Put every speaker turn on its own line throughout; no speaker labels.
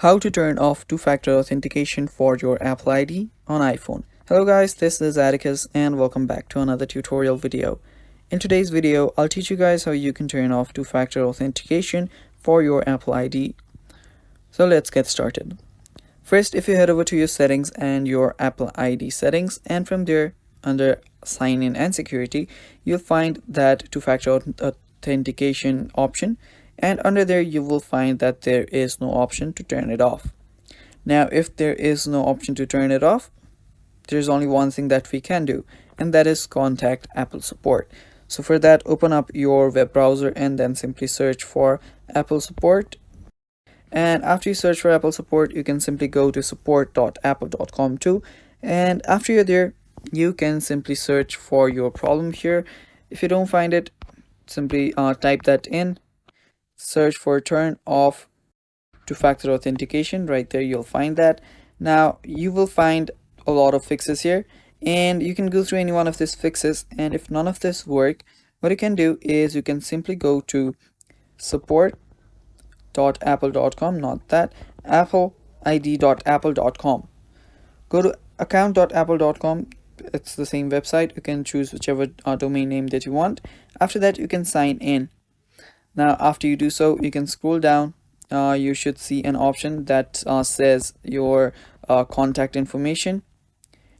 How to turn off two-factor authentication for your Apple ID on iPhone. Hello guys, this is Atticus and welcome back to another tutorial video. In today's video, I'll teach you guys how you can turn off two-factor authentication for your Apple ID. So let's get started. First, if you head over to your settings and your Apple ID settings, and from there under sign in and security, you'll find that two-factor authentication option, and under there you will find that there is no option to turn it off. Now if there is no option to turn it off, there's only one thing that we can do, and that is contact Apple support. So for that, open up your web browser and then simply search for Apple support. And after you search for Apple support, you can simply go to support.apple.com too, and after you're there, you can simply search for your problem here. If you don't find it, simply type that in, search for turn off two-factor authentication. Right there you'll find that. Now you will find a lot of fixes here, and you can go through any one of these fixes, and if none of this work, what you can do is you can simply go to support.apple.com, not that, appleid.apple.com. Go to account.apple.com. It's the same website. You can choose whichever domain name that you want. After that, you can sign in. Now after you do so, you can scroll down. You should see an option that says your contact information.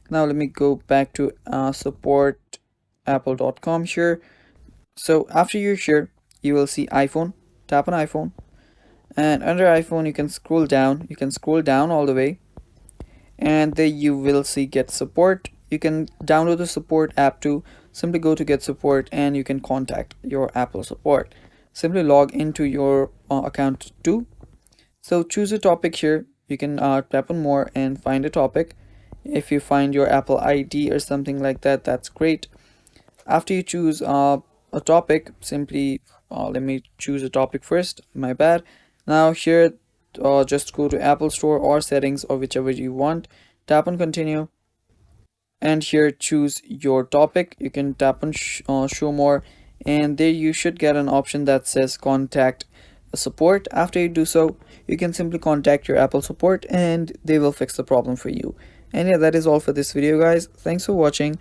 Now let me go back to support.apple.com here. So after you're here, you will see iPhone. Tap on iPhone, and under iPhone you can scroll down. You can scroll down all the way, and there you will see get support. You can download the support app too. Simply go to get support and you can contact your Apple support. Simply log into your account too. So choose a topic here. You can tap on more and find a topic. If you find your Apple ID or something like that, that's great. After you choose a topic, simply let me choose a topic first, my bad. Now here just go to Apple Store or settings or whichever you want, tap on continue, and here choose your topic. You can tap on show more, and there you should get an option that says contact support. After you do so, you can simply contact your Apple support and they will fix the problem for you. And yeah, that is all for this video guys. Thanks for watching.